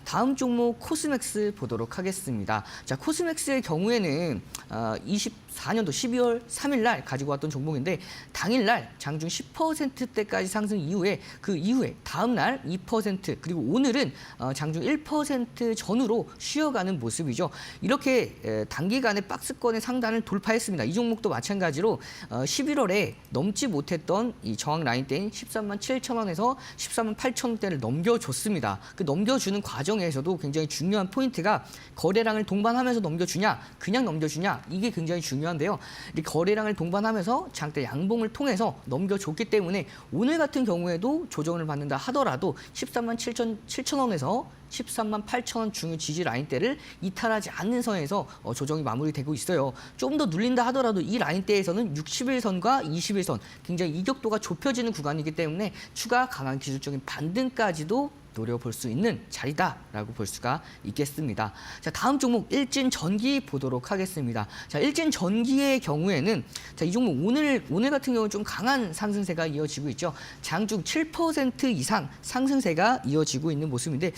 다음 종목 코스맥스 보도록 하겠습니다. 자, 코스맥스의 경우에는 24년도 12월 3일 날 가지고 왔던 종목인데 당일 날 장중 10%대까지 상승 이후에 그 이후에 다음 날 2% 그리고 오늘은 장중 1% 전후로 쉬어가는 모습이죠. 이렇게 단기간에 박스권의 상단을 돌파했습니다. 이 종목도 마찬가지로 11월에 넘지 못했던 이 저항 라인대인 13만 7천 원에서 13만 8천 원대를 넘겨줬습니다. 그 넘겨주는 과정에서도 굉장히 중요한 포인트가 거래량을 동반하면서 넘겨주냐, 그냥 넘겨주냐, 이게 굉장히 중요한데요. 이 거래량을 동반하면서 장대 양봉을 통해서 넘겨줬기 때문에 오늘 같은 경우에도 조정을 받는다 하더라도 13만 7천 원에서 13만 8천 원 중요 지지 라인대를 이탈하지 않는 선에서 조정이 마무리되고 있어요. 좀 더 눌린다 하더라도 이 라인대에서는 60일선과 21선 굉장히 이격도가 좁혀지는 구간이기 때문에 추가 강한 기술적인 반등까지도 노려볼 수 있는 자리다라고 볼 수가 있겠습니다. 자, 다음 종목 일진전기 보도록 하겠습니다. 자, 일진전기의 경우에는 자, 이 종목 오늘 같은 경우는 좀 강한 상승세가 이어지고 있죠. 장중 7% 이상 상승세가 이어지고 있는 모습인데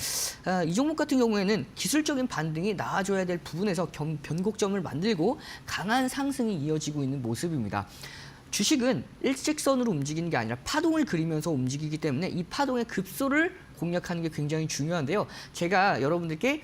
이 종목 같은 경우에는 기술적인 반등이 나와줘야 될 부분에서 변곡점을 만들고 강한 상승이 이어지고 있는 모습입니다. 주식은 일직선으로 움직이는 게 아니라 파동을 그리면서 움직이기 때문에 이 파동의 급소를 공략하는 게 굉장히 중요한데요. 제가 여러분들께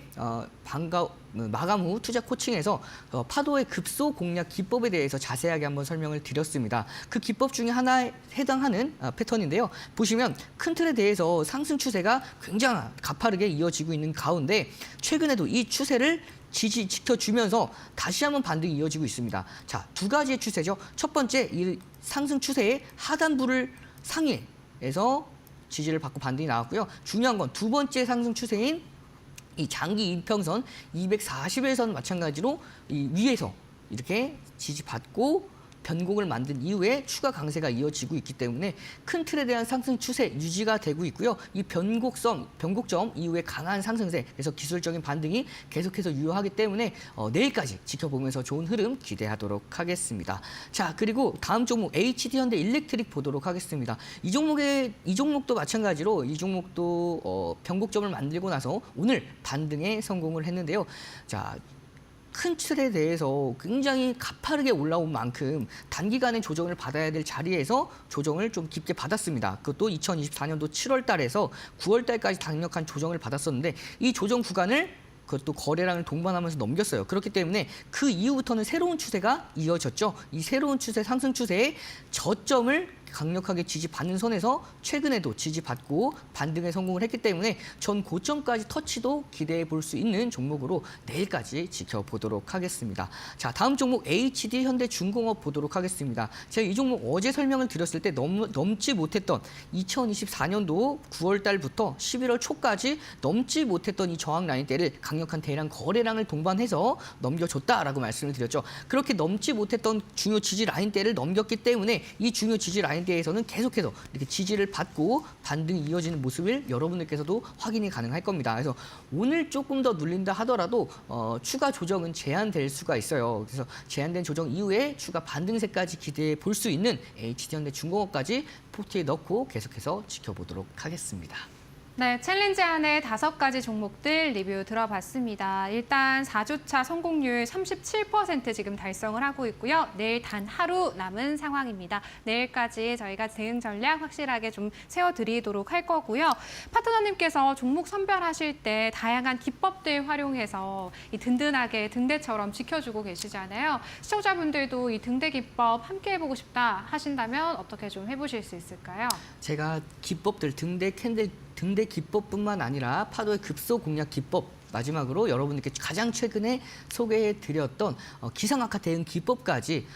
마감 후 투자 코칭에서 파도의 급소 공략 기법에 대해서 자세하게 한번 설명을 드렸습니다. 그 기법 중에 하나에 해당하는 패턴인데요. 보시면 큰 틀에 대해서 상승 추세가 굉장히 가파르게 이어지고 있는 가운데 최근에도 이 추세를 지켜주면서 다시 한번 반등이 이어지고 있습니다. 자, 두 가지의 추세죠. 첫 번째, 이 상승 추세의 하단부를 상회해서 지지를 받고 반등이 나왔고요. 중요한 건 두 번째 상승 추세인 이 장기 이평선 241선 마찬가지로 이 위에서 이렇게 지지받고 변곡을 만든 이후에 추가 강세가 이어지고 있기 때문에 큰 틀에 대한 상승 추세 유지가 되고 있고요. 이 변곡점 이후에 강한 상승세, 그래서 기술적인 반등이 계속해서 유효하기 때문에 내일까지 지켜보면서 좋은 흐름 기대하도록 하겠습니다. 자, 그리고 다음 종목 HD현대 일렉트릭 보도록 하겠습니다. 이 종목도 마찬가지로 이 종목도 변곡점을 만들고 나서 오늘 반등에 성공을 했는데요. 자, 큰 틀에 대해서 굉장히 가파르게 올라온 만큼 단기간에 조정을 받아야 될 자리에서 조정을 좀 깊게 받았습니다. 그것도 2024년도 7월 달에서 9월 달까지 강력한 조정을 받았었는데 이 조정 구간을 그것도 거래량을 동반하면서 넘겼어요. 그렇기 때문에 그 이후부터는 새로운 추세가 이어졌죠. 이 새로운 추세, 상승 추세의 저점을 강력하게 지지받는 선에서 최근에도 지지받고 반등에 성공을 했기 때문에 전 고점까지 터치도 기대해 볼 수 있는 종목으로 내일까지 지켜보도록 하겠습니다. 자, 다음 종목 HD 현대중공업 보도록 하겠습니다. 제가 이 종목 어제 설명을 드렸을 때 넘지 못했던 2024년도 9월 달부터 11월 초까지 넘지 못했던 이 저항 라인대를 강력한 대량 거래량을 동반해서 넘겨줬다라고 말씀을 드렸죠. 그렇게 넘지 못했던 중요 지지 라인대를 넘겼기 때문에 이 중요 지지 라인대에서는 계속해서 이렇게 지지를 받고 반등이 이어지는 모습을 여러분들께서도 확인이 가능할 겁니다. 그래서 오늘 조금 더 눌린다 하더라도 추가 조정은 제한될 수가 있어요. 그래서 제한된 조정 이후에 추가 반등세까지 기대해 볼 수 있는 HD현대중공업까지 포트에 넣고 계속해서 지켜보도록 하겠습니다. 네, 챌린지 안에 5가지 종목들 리뷰 들어봤습니다. 일단 4주차 성공률 37% 지금 달성을 하고 있고요. 내일 단 하루 남은 상황입니다. 내일까지 저희가 대응 전략 확실하게 좀 세워드리도록 할 거고요. 파트너님께서 종목 선별하실 때 다양한 기법들 활용해서 이 든든하게 등대처럼 지켜주고 계시잖아요. 시청자분들도 이 등대 기법 함께 해보고 싶다 하신다면 어떻게 좀 해보실 수 있을까요? 제가 기법들 등대 기법뿐만 아니라 파도의 급소 공략 기법, 마지막으로 여러분들께 가장 최근에 소개해드렸던 기상악화 대응 기법까지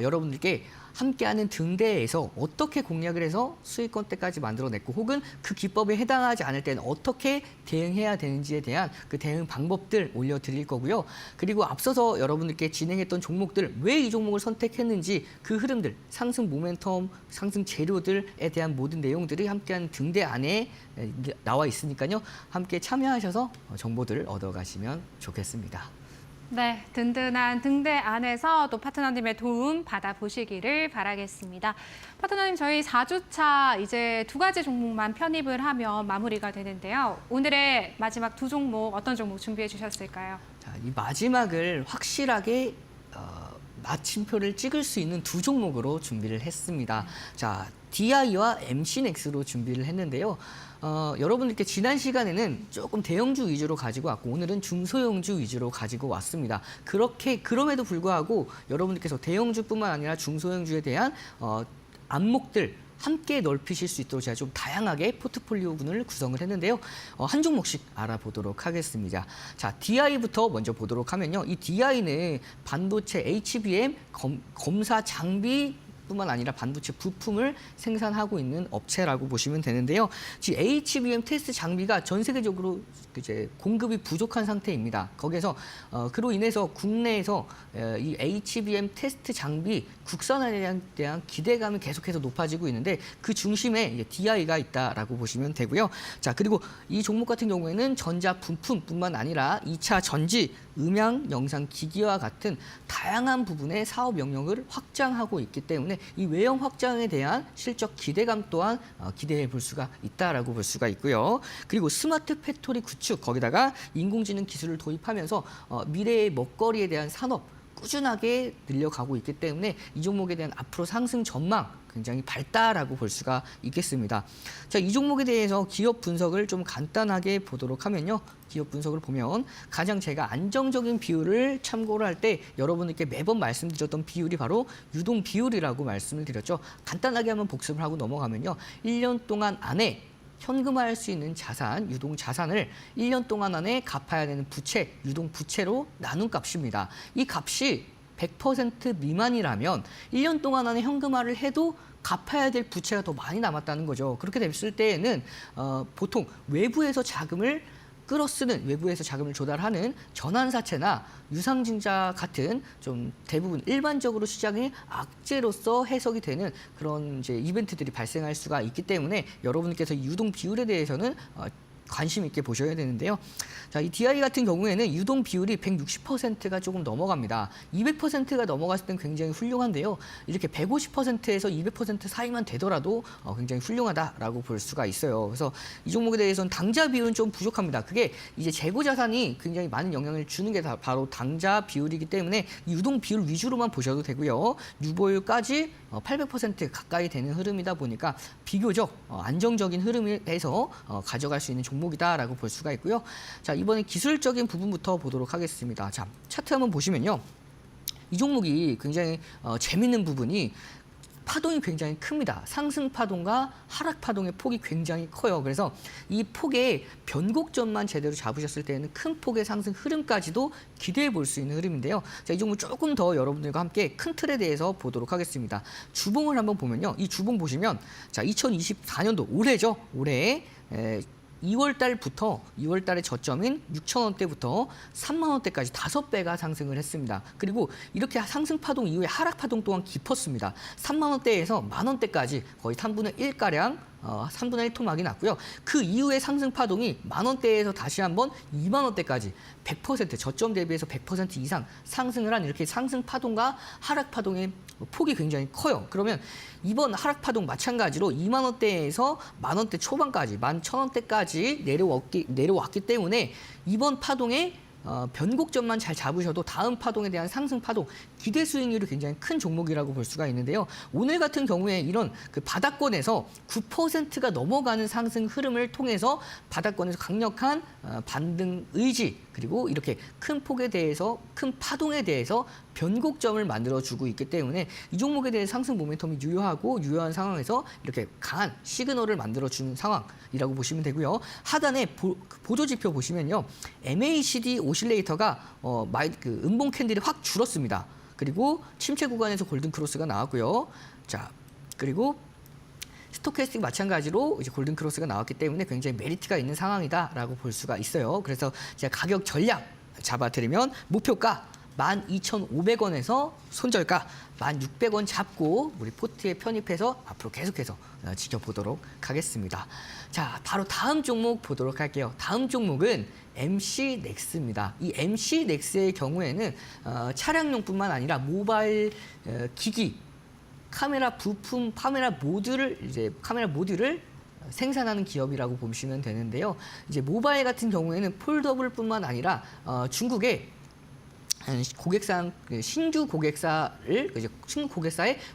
여러분들께 함께하는 등대에서 어떻게 공략을 해서 수익권대까지 만들어냈고 혹은 그 기법에 해당하지 않을 때는 어떻게 대응해야 되는지에 대한 그 대응 방법들 올려드릴 거고요. 그리고 앞서서 여러분들께 진행했던 종목들, 왜 이 종목을 선택했는지 그 흐름들, 상승 모멘텀, 상승 재료들에 대한 모든 내용들이 함께하는 등대 안에 나와 있으니까요. 함께 참여하셔서 정보들을 얻어가시면 좋겠습니다. 네, 든든한 등대 안에서 또 파트너님의 도움 받아보시기를 바라겠습니다. 파트너님, 저희 4주차 이제 2가지 종목만 편입을 하면 마무리가 되는데요. 오늘의 마지막 2 종목, 어떤 종목 준비해 주셨을까요? 자, 이 마지막을 확실하게 마침표를 찍을 수 있는 2 종목으로 준비를 했습니다. 자, DI와 MC넥스로 준비를 했는데요. 여러분들께 지난 시간에는 조금 대형주 위주로 가지고 왔고 오늘은 중소형주 위주로 가지고 왔습니다. 그럼에도 불구하고 여러분들께서 대형주뿐만 아니라 중소형주에 대한 안목들 함께 넓히실 수 있도록 제가 좀 다양하게 포트폴리오군을 구성을 했는데요. 한 종목씩 알아보도록 하겠습니다. 자, DI부터 먼저 보도록 하면요. 이 DI는 반도체 HBM 검사 장비 뿐만 아니라 반도체 부품을 생산하고 있는 업체라고 보시면 되는데요. 지금 HBM 테스트 장비가 전 세계적으로 이제 공급이 부족한 상태입니다. 거기에서 그로 인해서 국내에서 이 HBM 테스트 장비 국산화에 대한 기대감이 계속해서 높아지고 있는데 그 중심에 이제 DI가 있다라고 보시면 되고요. 자, 그리고 이 종목 같은 경우에는 전자 부품뿐만 아니라 2차 전지, 음향, 영상 기기와 같은 다양한 부분의 사업 영역을 확장하고 있기 때문에 이 외형 확장에 대한 실적 기대감 또한 기대해 볼 수가 있다라고 볼 수가 있고요. 그리고 스마트 팩토리 구축, 거기다가 인공지능 기술을 도입하면서 미래의 먹거리에 대한 산업, 꾸준하게 늘려가고 있기 때문에 이 종목에 대한 앞으로 상승 전망 굉장히 밝다라고 볼 수가 있겠습니다. 자, 이 종목에 대해서 기업 분석을 좀 간단하게 보도록 하면요. 기업 분석을 보면 가장 제가 안정적인 비율을 참고를 할 때 여러분들께 매번 말씀드렸던 비율이 바로 유동 비율이라고 말씀을 드렸죠. 간단하게 한번 복습을 하고 넘어가면요. 1년 동안 안에 현금화할 수 있는 자산, 유동 자산을 1년 동안 안에 갚아야 되는 부채, 유동 부채로 나눈 값입니다. 이 값이 100% 미만이라면 1년 동안 안에 현금화를 해도 갚아야 될 부채가 더 많이 남았다는 거죠. 그렇게 됐을 때에는 보통 외부에서 자금을 끌어쓰는, 외부에서 자금을 조달하는 전환사채나 유상증자 같은 좀 대부분 일반적으로 시장의 악재로서 해석이 되는 그런 이제 이벤트들이 발생할 수가 있기 때문에 여러분께서 유동 비율에 대해서는 관심 있게 보셔야 되는데요. 자, 이 DI 같은 경우에는 유동 비율이 160%가 조금 넘어갑니다. 200%가 넘어갔을 땐 굉장히 훌륭한데요. 이렇게 150%에서 200% 사이만 되더라도 굉장히 훌륭하다라고 볼 수가 있어요. 그래서 이 종목에 대해서는 당자 비율은 좀 부족합니다. 그게 이제 재고 자산이 굉장히 많은 영향을 주는 게 바로 당자 비율이기 때문에 유동 비율 위주로만 보셔도 되고요. 유보율까지 800% 가까이 되는 흐름이다 보니까 비교적 안정적인 흐름에서 가져갈 수 있는 종목이다라고 볼 수가 있고요. 자, 이번에 기술적인 부분부터 보도록 하겠습니다. 자, 차트 한번 보시면요. 이 종목이 굉장히 재밌는 부분이 파동이 굉장히 큽니다. 상승 파동과 하락 파동의 폭이 굉장히 커요. 그래서 이 폭의 변곡점만 제대로 잡으셨을 때는 큰 폭의 상승 흐름까지도 기대해 볼 수 있는 흐름인데요. 자, 이 종목 조금 더 여러분들과 함께 큰 틀에 대해서 보도록 하겠습니다. 주봉을 한번 보면요. 이 주봉 보시면 자, 2024년도 올해죠. 올해 2월 달부터 2월 달의 저점인 6,000원대부터 3만 원대까지 5배가 상승을 했습니다. 그리고 이렇게 상승 파동 이후에 하락 파동 또한 깊었습니다. 3만 원대에서 만 원대까지 거의 3분의 1가량 3분의 1 토막이 났고요. 그 이후에 상승 파동이 만 원대에서 다시 한번 2만 원대까지 100% 저점 대비해서 100% 이상 상승을 한 이렇게 상승 파동과 하락 파동의 폭이 굉장히 커요. 그러면 이번 하락 파동 마찬가지로 2만 원대에서 만 원대 초반까지 11,000원대까지 내려왔기 때문에 이번 파동에 변곡점만 잘 잡으셔도 다음 파동에 대한 상승 파동 기대 수익률이 굉장히 큰 종목이라고 볼 수가 있는데요. 오늘 같은 경우에 이런 그 바닥권에서 9%가 넘어가는 상승 흐름을 통해서 바닥권에서 강력한 반등 의지 그리고 이렇게 큰 폭에 대해서 큰 파동에 대해서 변곡점을 만들어주고 있기 때문에 이 종목에 대해 상승 모멘텀이 유효한 상황에서 이렇게 강한 시그널을 만들어주는 상황이라고 보시면 되고요. 하단에 보조지표 보시면요. MACD 오실레이터가 음봉 캔들이 확 줄었습니다. 그리고 침체 구간에서 골든 크로스가 나왔고요. 자, 그리고 스토캐스틱 마찬가지로 이제 골든 크로스가 나왔기 때문에 굉장히 메리트가 있는 상황이다라고 볼 수가 있어요. 그래서 제가 가격 전략 잡아드리면 목표가 12,500원에서 손절가 1,600원 잡고 우리 포트에 편입해서 앞으로 계속해서 지켜보도록 하겠습니다. 자, 바로 다음 종목 보도록 할게요. 다음 종목은 MC넥스입니다. 이 MC넥스의 경우에는 차량용뿐만 아니라 모바일 기기, 카메라 부품, 카메라 모듈을 생산하는 기업이라고 보시면 되는데요. 이제 모바일 같은 경우에는 폴더블뿐만 아니라 중국의 신규 고객사의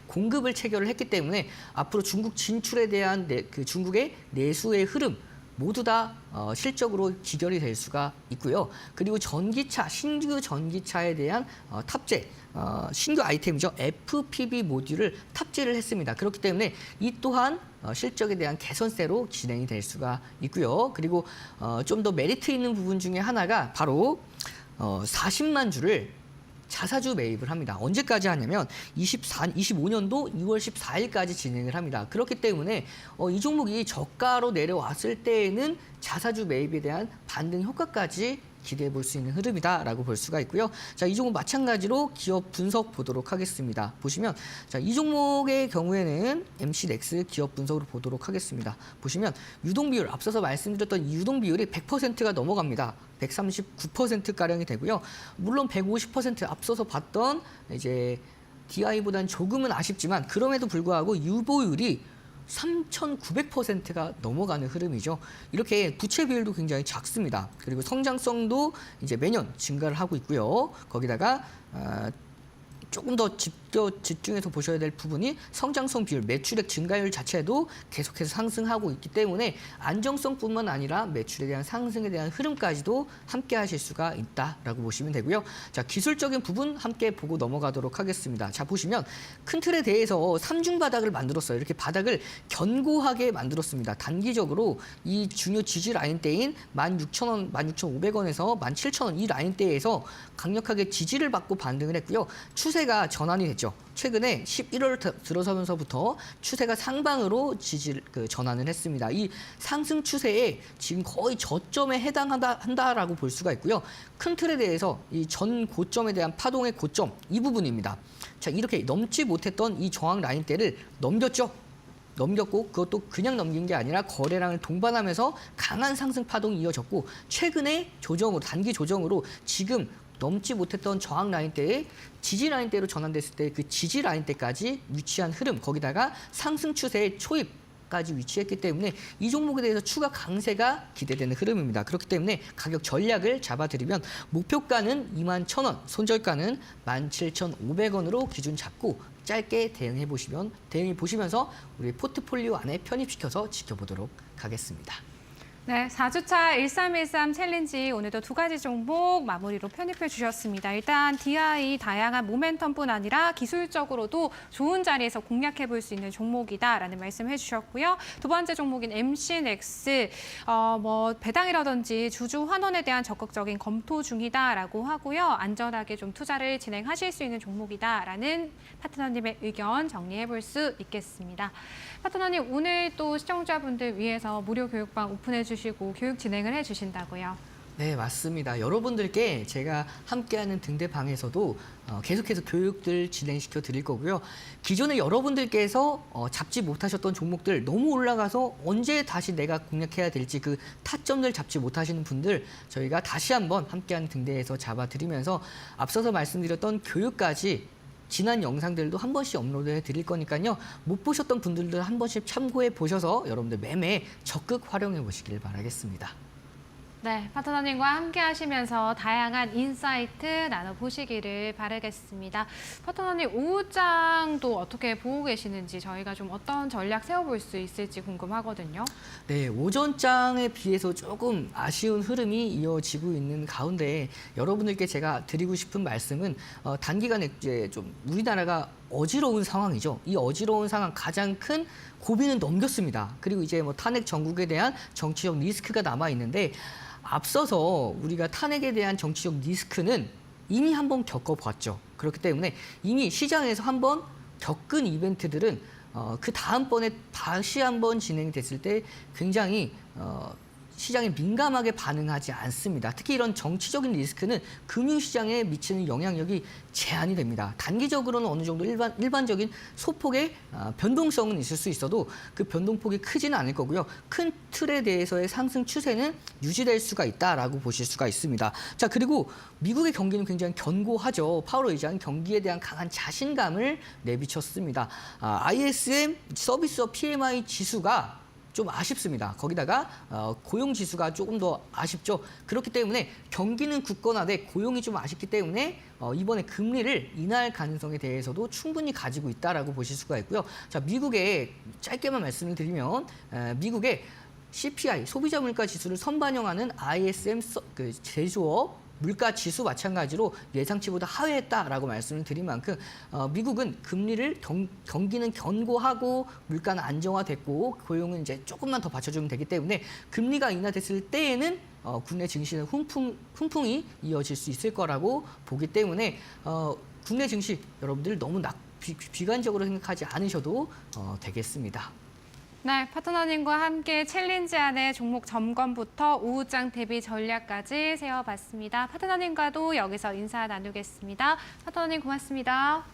공급을 체결을 했기 때문에 앞으로 중국 진출에 대한 중국의 내수의 흐름 모두 다 실적으로 기결이 될 수가 있고요. 그리고 신규 전기차에 대한 탑재, 신규 아이템이죠. FPV 모듈을 탑재를 했습니다. 그렇기 때문에 이 또한 실적에 대한 개선세로 진행이 될 수가 있고요. 그리고 좀 더 메리트 있는 부분 중에 하나가 바로 40만 주를 자사주 매입을 합니다. 언제까지 하냐면 25년도 2월 14일까지 진행을 합니다. 그렇기 때문에 이 종목이 저가로 내려왔을 때에는 자사주 매입에 대한 반등 효과까지 기대해 볼 수 있는 흐름이다라고 볼 수가 있고요. 자, 이 종목 마찬가지로 기업 분석 보도록 하겠습니다. 보시면 자, 이 종목의 경우에는 MC넥스 기업 분석으로 보도록 하겠습니다. 보시면 유동 비율 앞서서 말씀드렸던 이 유동 비율이 100%가 넘어갑니다. 139% 가량이 되고요. 물론 150% 앞서서 봤던 이제 DI보다는 조금은 아쉽지만 그럼에도 불구하고 유보율이 3,900%가 넘어가는 흐름이죠. 이렇게 부채 비율도 굉장히 작습니다. 그리고 성장성도 이제 매년 증가를 하고 있고요. 거기다가 조금 더 집중해서 보셔야 될 부분이 성장성 비율, 매출액 증가율 자체도 계속해서 상승하고 있기 때문에 안정성뿐만 아니라 매출에 대한 상승에 대한 흐름까지도 함께 하실 수가 있다라고 보시면 되고요. 자, 기술적인 부분 함께 보고 넘어가도록 하겠습니다. 자, 보시면 큰 틀에 대해서 삼중 바닥을 만들었어요. 이렇게 바닥을 견고하게 만들었습니다. 단기적으로 이 중요 지지 라인대인 16,000원, 16,500원에서 17,000원 이 라인대에서 강력하게 지지를 받고 반등을 했고요. 추세가 전환이 됐죠. 최근에 11월 들어서면서부터 추세가 상방으로 전환을 했습니다. 이 상승 추세에 지금 거의 저점에 해당한다라고 볼 수가 있고요. 큰 틀에 대해서 이 전 고점에 대한 파동의 고점 이 부분입니다. 자, 이렇게 넘지 못했던 이 저항 라인대를 넘겼죠. 넘겼고 그것도 그냥 넘긴 게 아니라 거래량을 동반하면서 강한 상승 파동이 이어졌고 최근에 조정으로 단기 조정으로 지금 넘지 못했던 저항 라인대에 지지 라인대로 전환됐을 때 그 지지 라인대까지 위치한 흐름 거기다가 상승 추세의 초입까지 위치했기 때문에 이 종목에 대해서 추가 강세가 기대되는 흐름입니다. 그렇기 때문에 가격 전략을 잡아드리면 목표가는 21,000원, 손절가는 17,500원으로 기준 잡고 짧게 대응해 보시면서 우리 포트폴리오 안에 편입시켜서 지켜보도록 하겠습니다. 네, 4주차 1313 챌린지 오늘도 두 가지 종목 마무리로 편입해 주셨습니다. 일단 DI 다양한 모멘텀뿐 아니라 기술적으로도 좋은 자리에서 공략해 볼 수 있는 종목이다라는 말씀해 주셨고요. 두 번째 종목인 MC넥스 배당이라든지 주주 환원에 대한 적극적인 검토 중이다라고 하고요. 안전하게 좀 투자를 진행하실 수 있는 종목이다라는 파트너님의 의견 정리해 볼 수 있겠습니다. 파트너님, 오늘 또 시청자분들 위해서 무료 교육방 오픈해 주시고 교육 진행을 해 주신다고요? 네, 맞습니다. 여러분들께 제가 함께하는 등대방에서도 계속해서 교육들 진행시켜 드릴 거고요. 기존에 여러분들께서 잡지 못하셨던 종목들 너무 올라가서 언제 다시 내가 공략해야 될지 그 타점들 잡지 못하시는 분들 저희가 다시 한번 함께하는 등대에서 잡아드리면서 앞서서 말씀드렸던 교육까지 지난 영상들도 한 번씩 업로드해 드릴 거니까요. 못 보셨던 분들도 한 번씩 참고해 보셔서 여러분들 매매에 적극 활용해 보시길 바라겠습니다. 네, 파트너님과 함께 하시면서 다양한 인사이트 나눠보시기를 바라겠습니다. 파트너님, 오후장도 어떻게 보고 계시는지 저희가 좀 어떤 전략 세워볼 수 있을지 궁금하거든요. 네, 오전장에 비해서 조금 아쉬운 흐름이 이어지고 있는 가운데 여러분들께 제가 드리고 싶은 말씀은 단기간에 이제 좀 우리나라가 어지러운 상황이죠. 이 어지러운 상황 가장 큰 고비는 넘겼습니다. 그리고 이제 탄핵 정국에 대한 정치적 리스크가 남아 있는데 앞서서 우리가 탄핵에 대한 정치적 리스크는 이미 한번 겪어봤죠. 그렇기 때문에 이미 시장에서 한번 겪은 이벤트들은 그 다음번에 다시 한번 진행이 됐을 때 굉장히 시장에 민감하게 반응하지 않습니다. 특히 이런 정치적인 리스크는 금융시장에 미치는 영향력이 제한이 됩니다. 단기적으로는 어느 정도 일반적인 소폭의 변동성은 있을 수 있어도 그 변동폭이 크지는 않을 거고요. 큰 틀에 대해서의 상승 추세는 유지될 수가 있다라고 보실 수가 있습니다. 자, 그리고 미국의 경기는 굉장히 견고하죠. 파월 의장은 경기에 대한 강한 자신감을 내비쳤습니다. ISM 서비스업 PMI 지수가 좀 아쉽습니다. 거기다가 고용지수가 조금 더 아쉽죠. 그렇기 때문에 경기는 굳건하되 고용이 좀 아쉽기 때문에 이번에 금리를 인하할 가능성에 대해서도 충분히 가지고 있다라고 보실 수가 있고요. 자, 미국의 짧게만 말씀을 드리면 미국의 CPI 소비자 물가 지수를 선반영하는 ISM 제조업 물가 지수 마찬가지로 예상치보다 하회했다라고 말씀을 드린 만큼 미국은 금리를 경기는 견고하고 물가는 안정화됐고 고용은 이제 조금만 더 받쳐주면 되기 때문에 금리가 인하됐을 때에는 국내 증시는 훈풍이 이어질 수 있을 거라고 보기 때문에 국내 증시 여러분들 너무 비관적으로 생각하지 않으셔도 되겠습니다. 네, 파트너님과 함께 챌린지 안에 종목 점검부터 오후장 대비 전략까지 세워봤습니다. 파트너님과도 여기서 인사 나누겠습니다. 파트너님 고맙습니다.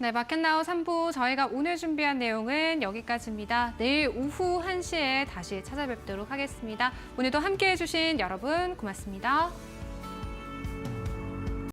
네, 마켓나우 3부 저희가 오늘 준비한 내용은 여기까지입니다. 내일 오후 1시에 다시 찾아뵙도록 하겠습니다. 오늘도 함께해 주신 여러분 고맙습니다.